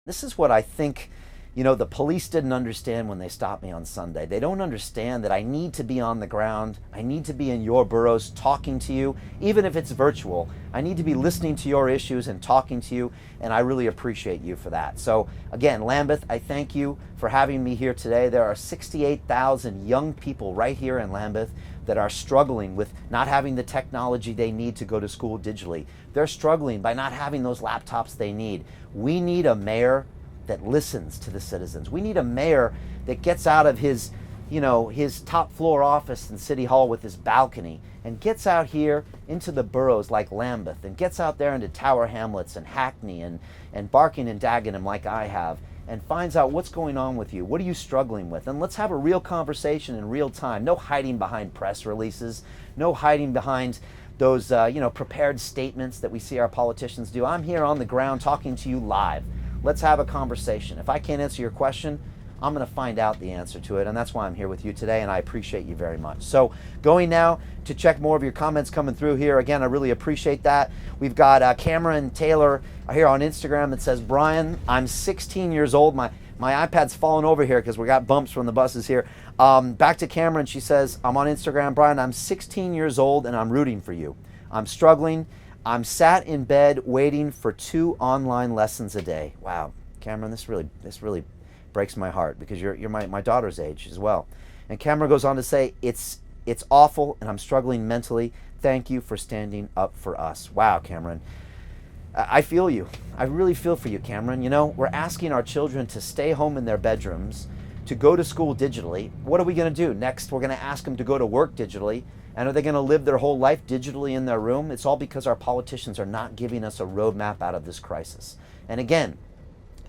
This is what I think, the police didn't understand when they stopped me on Sunday. They don't understand that I need to be on the ground. I need to be in your boroughs talking to you, even if it's virtual. I need to be listening to your issues and talking to you, and I really appreciate you for that. So again, Lambeth, I thank you for having me here today. There are 68,000 young people right here in Lambeth that are struggling with not having the technology they need to go to school digitally. They're struggling by not having those laptops they need. We need a mayor that listens to the citizens. We need a mayor that gets out of his top floor office in City Hall with his balcony and gets out here into the boroughs like Lambeth and gets out there into Tower Hamlets and Hackney and Barking and Dagenham like I have, and finds out what's going on with you. What are you struggling with? And let's have a real conversation in real time. No hiding behind press releases. No hiding behind those prepared statements that we see our politicians do. I'm here on the ground talking to you live. Let's have a conversation. If I can't answer your question, I'm going to find out the answer to it, and that's why I'm here with you today, and I appreciate you very much. So going now to check more of your comments coming through here. Again, I really appreciate that. We've got Cameron Taylor here on Instagram that says, Brian, I'm 16 years old. My iPad's falling over here because we got bumps from the buses here. Back to Cameron, she says, I'm on Instagram. Brian, I'm 16 years old, and I'm rooting for you. I'm struggling. I'm sat in bed waiting for 2 online lessons a day. Wow, Cameron, this really breaks my heart because you're my daughter's age as well. And Cameron goes on to say, it's awful and I'm struggling mentally. Thank you for standing up for us. Wow, Cameron. I feel you. I really feel for you, Cameron. We're asking our children to stay home in their bedrooms, to go to school digitally. What are we going to do? Next, we're going to ask them to go to work digitally. And are they going to live their whole life digitally in their room? It's all because our politicians are not giving us a roadmap out of this crisis. And again,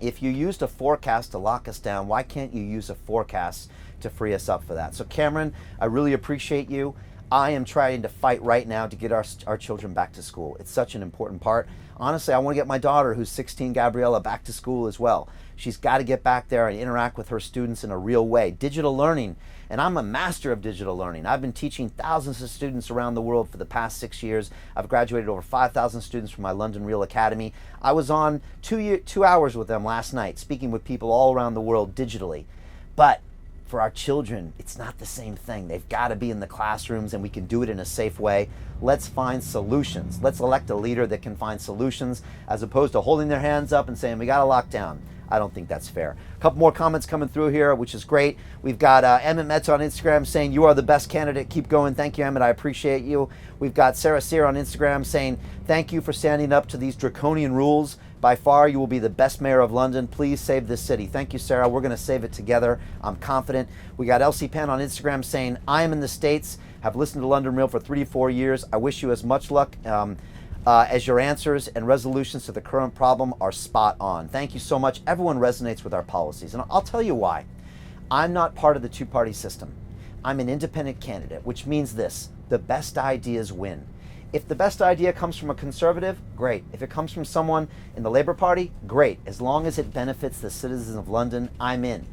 if you used a forecast to lock us down, why can't you use a forecast to free us up for that? So Cameron, I really appreciate you. I am trying to fight right now to get our children back to school. It's such an important part. Honestly, I want to get my daughter, who's 16, Gabriella, back to school as well. She's got to get back there and interact with her students in a real way. Digital learning, and I'm a master of digital learning. I've been teaching thousands of students around the world for the past 6 years. I've graduated over 5,000 students from my London Real Academy. I was on 2 hours with them last night, speaking with people all around the world digitally. But for our children, it's not the same thing. They've got to be in the classrooms, and we can do it in a safe way. Let's find solutions. Let's elect a leader that can find solutions as opposed to holding their hands up and saying, we got to lock down. I don't think that's fair. A couple more comments coming through here, which is great. We've got Emmett Metz on Instagram saying, you are the best candidate. Keep going. Thank you, Emmett. I appreciate you. We've got Sarah Sear on Instagram saying, thank you for standing up to these draconian rules. By far, you will be the best mayor of London. Please save this city. Thank you, Sarah. We're going to save it together. I'm confident. We got Elsie Penn on Instagram saying, I am in the States, have listened to London Real for 3 to 4 years. I wish you as much luck as your answers and resolutions to the current problem are spot on. Thank you so much. Everyone resonates with our policies. And I'll tell you why. I'm not part of the two-party system. I'm an independent candidate, which means this: the best ideas win. If the best idea comes from a conservative, great. If it comes from someone in the Labour Party, great. As long as it benefits the citizens of London, I'm in.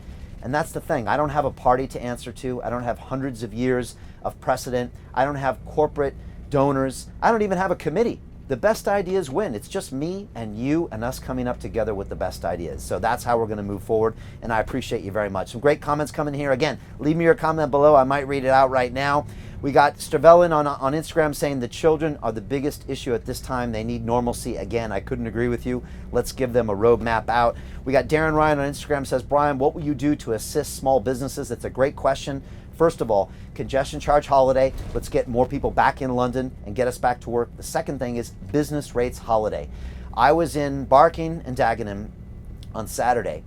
And that's the thing. I don't have a party to answer to. I don't have hundreds of years of precedent. I don't have corporate donors. I don't even have a committee. The best ideas win. It's just me and you and us coming up together with the best ideas. So that's how we're going to move forward, and I appreciate you very much. Some great comments coming here. Again, leave me your comment below. I might read it out right now. We got Stravelin on Instagram saying the children are the biggest issue at this time. They need normalcy. Again, I couldn't agree with you. Let's give them a roadmap out. We got Darren Ryan on Instagram says, Brian, what will you do to assist small businesses? That's a great question. First of all, congestion charge holiday. Let's get more people back in London and get us back to work. The second thing is business rates holiday. I was in Barking and Dagenham on Saturday,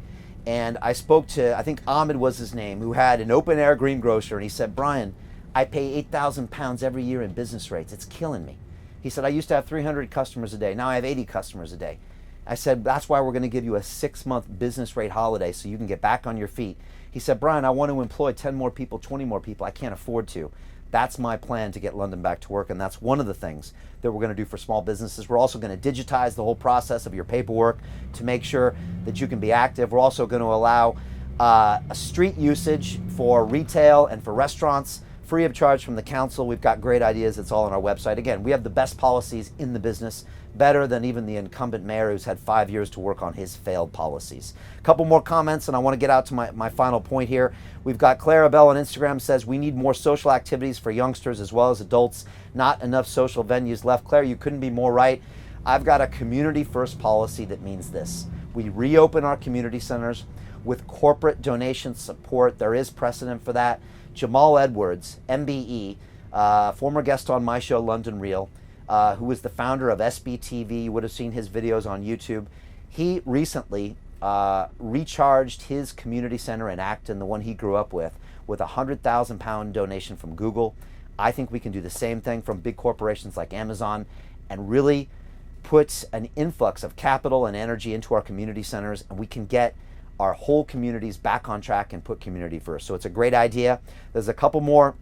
and I spoke to, I think Ahmed was his name, who had an open air greengrocer, and he said, Brian, I pay £8,000 every year in business rates. It's killing me. He said, I used to have 300 customers a day. Now I have 80 customers a day. I said, that's why we're going to give you a 6-month business rate holiday so you can get back on your feet. He said, Brian, I want to employ 10 more people, 20 more people. I can't afford to. That's my plan to get London back to work, and that's one of the things that we're going to do for small businesses. We're also going to digitize the whole process of your paperwork to make sure that you can be active. We're also going to allow a street usage for retail and for restaurants free of charge from the council. We've got great ideas. It's all on our website. Again, we have the best policies in the business, better than even the incumbent mayor who's had 5 years to work on his failed policies. A couple more comments, and I want to get out to my final point here. We've got Clara Bell on Instagram says, we need more social activities for youngsters as well as adults. Not enough social venues left. Claire, you couldn't be more right. I've got a community first policy that means this. We reopen our community centers with corporate donation support. There is precedent for that. Jamal Edwards, MBE, former guest on my show, London Real, who was the founder of SBTV. You would have seen his videos on YouTube. He recently recharged his community center in Acton, the one he grew up with a £100,000 donation from Google. I think we can do the same thing from big corporations like Amazon and really put an influx of capital and energy into our community centers, and we can get our whole communities back on track and put community first. So it's a great idea. There's a couple more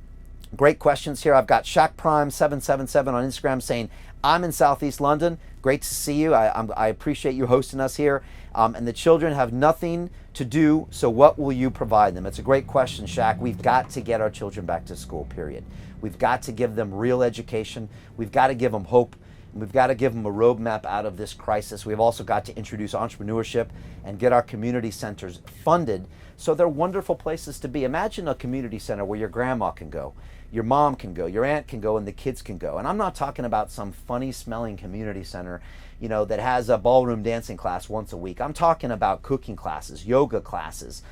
great questions here. I've got Shaq Prime 777 on Instagram saying, I'm in Southeast London. Great to see you. I appreciate you hosting us here. And the children have nothing to do, so what will you provide them? It's a great question, Shaq. We've got to get our children back to school, period. We've got to give them real education. We've got to give them hope. We've got to give them a roadmap out of this crisis. We've also got to introduce entrepreneurship and get our community centers funded so they're wonderful places to be. Imagine a community center where your grandma can go, your mom can go, your aunt can go, and the kids can go. And I'm not talking about some funny smelling community center, you know, that has a ballroom dancing class once a week. I'm talking about cooking classes, yoga classes,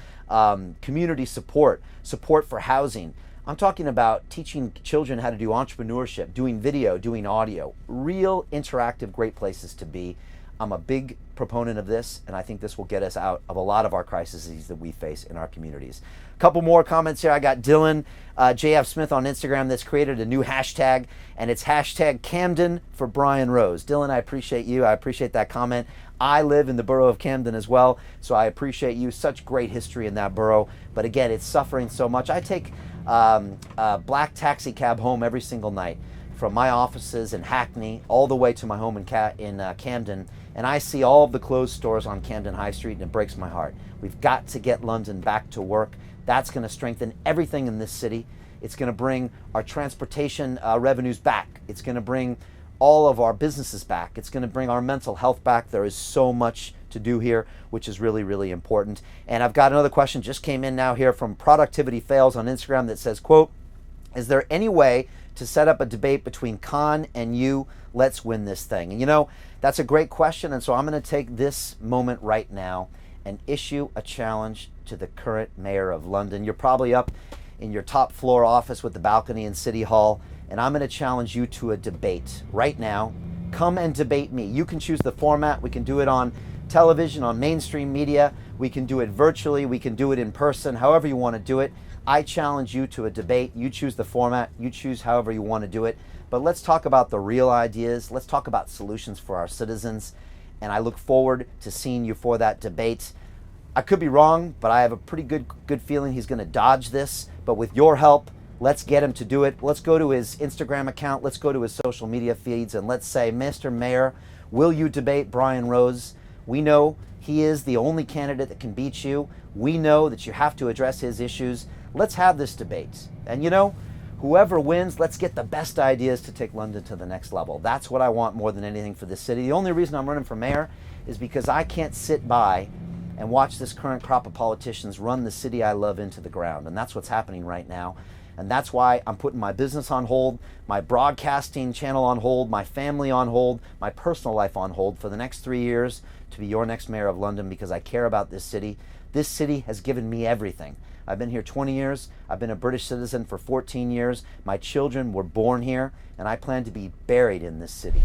community support for housing. I'm talking about teaching children how to do entrepreneurship, doing video, doing audio, real interactive, great places to be. I'm a big proponent of this, and I think this will get us out of a lot of our crises that we face in our communities. A couple more comments here. I got Dylan JF Smith on Instagram that's created a new hashtag, and it's hashtag Camden for Brian Rose. Dylan, I appreciate you. I appreciate that comment. I live in the borough of Camden as well, so I appreciate you. Such great history in that borough, but again, it's suffering so much. I take a black taxi cab home every single night from my offices in Hackney all the way to my home in Camden, and I see all of the closed stores on Camden High Street, and it breaks my heart. We've got to get London back to work. That's going to strengthen everything in this city. It's going to bring our transportation revenues back. It's going to bring all of our businesses back. It's going to bring our mental health back. There is so much to do here, which is really, really important. And I've got another question just came in now here from Productivity Fails on Instagram that says, quote, is there any way to set up a debate between Khan and you? Let's win this thing. And you know, that's a great question. And so I'm going to take this moment right now and issue a challenge to the current mayor of London. You're probably up in your top floor office with the balcony in City Hall, and I'm going to challenge you to a debate right now. Come and debate me. You can choose the format. We can do it on television, on mainstream media. We can do it virtually. We can do it in person, however you want to do it. I challenge you to a debate. You choose the format. You choose however you want to do it. But let's talk about the real ideas. Let's talk about solutions for our citizens. And I look forward to seeing you for that debate. I could be wrong, but I have a pretty good feeling he's going to dodge this. But with your help, let's get him to do it. Let's go to his Instagram account. Let's go to his social media feeds, and let's say, Mr. Mayor, will you debate Brian Rose? We know he is the only candidate that can beat you. We know that you have to address his issues. Let's have this debate. And you know, whoever wins, let's get the best ideas to take London to the next level. That's what I want more than anything for this city. The only reason I'm running for mayor is because I can't sit by and watch this current crop of politicians run the city I love into the ground. And that's what's happening right now. And that's why I'm putting my business on hold, my broadcasting channel on hold, my family on hold, my personal life on hold for the next 3 years to be your next mayor of London, because I care about this city. This city has given me everything. I've been here 20 years. I've been a British citizen for 14 years. My children were born here, and I plan to be buried in this city.